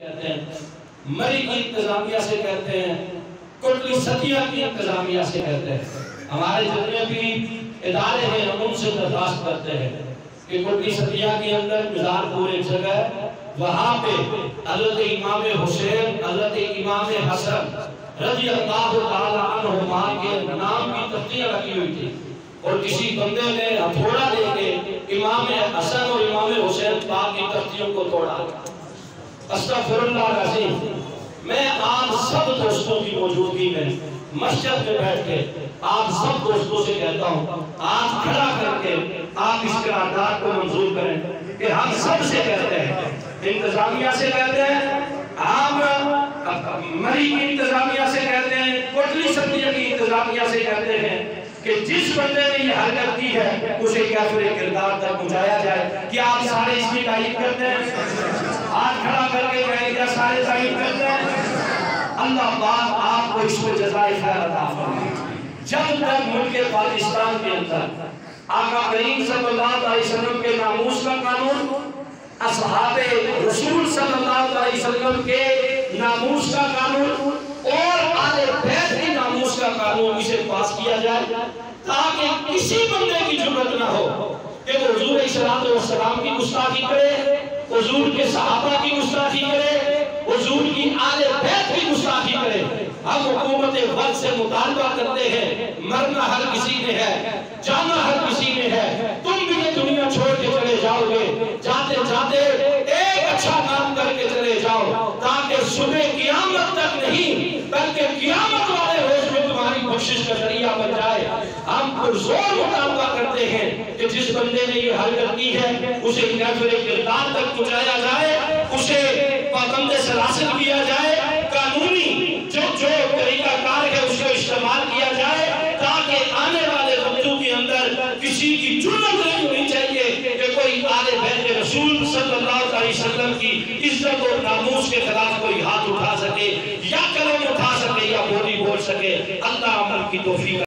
کہتے ہیں، مری کی انتظامیہ سے کہتے ہیں، کٹلی ستیہ کی انتظامیہ سے کہتے ہیں۔ ہمارے جتنے بھی ادارے ہیں ہم ان سے درخواست کرتے ہیں کہ کٹلی ستیہ کے اندر مزار پور ایک جگہ ہے، وہاں پہ حضرت امام حسین، حضرت امام حسن رضی اللہ تعالیٰ عنہما کے نام کی تختیاں رکھی ہوئی تھی، اور کسی بندے نے ہتھوڑا دے کے امام حسن اور امام حسین پاک کی تختیوں کو توڑا۔ استغفر اللہ العظیم۔ میں آپ سب دوستوں کی موجودگی میں مسجد میں بیٹھ کے آپ سب دوستوں سے کہتا ہوں، آپ کھڑا کر کے آپ اس قرارداد کو منظور کریں کہ ہم سب سے کہتے ہیں، انتظامیہ سے کہتے ہیں، ہم مری کی انتظامیہ سے کہتے ہیں، کوٹلی ستیہ کی انتظامیہ سے کہتے ہیں کہ جس بندے نے یہ حرکت کی ہے اسے کافر کردار تک پہنچایا جائے۔ کیا آپ سارے اس کی تائید کرتے ہیں؟ ہاتھ کھڑا کر کے کہیں کیا سارے تائید کرتے ہیں؟ اللہ پاک آپ کو اس میں جزائے خیر عطا فرمائے۔ جب تک ملک پاکستان کے اندر آقا کریم صلی اللہ علیہ وسلم کے ناموس کا قانون، اصحاب رسول صلی اللہ علیہ وسلم کے ناموس کا قانون اور آل بیت کے ناموس کا قانون اسے پاس کیا جائے، تاکہ کسی بندے کی جرات نہ ہو کہ وہ حضور صلی اللہ علیہ کی گستاخی کرے، حضور کے صحابہ کی گستاخی کرے، حضور کی آل بیت کی گستاخی کرے۔ ہم حکومت وقت سے مطالبہ کرتے ہیں، مرنا ہر کسی نے ہے، جانا ہر کسی نے ہے، تم بھی یہ دنیا چھوڑ کے چلے جاؤ گے، جاتے جاتے ایک اچھا کام کر کے چلے جاؤ، تاکہ صبح قیامت تک نہیں بلکہ قیامت والے روز میں تمہاری بخشش کا ذریعہ بن جائے۔ ہم پرزور مطالبہ کرتے ہیں کہ جس بندے نے یہ حرکت کی ہے اسے کافر کردار تک پہنچایا جائے، اسے پابند سلاسل کیا جائے، قانونی جو طریقہ کار ہے اس کو استعمال کیا جائے، تاکہ آنے والے وقتوں کے اندر کسی کی جرات نہیں ہونی چاہیے کہ کوئی آل بیت رسول صلی اللہ علیہ وسلم کی عزت اور ناموس کے خلاف کوئی ہاتھ اٹھا سکے یا قلم اٹھا سکے یا بولی بول سکے۔ اللہ عمل کی توفیق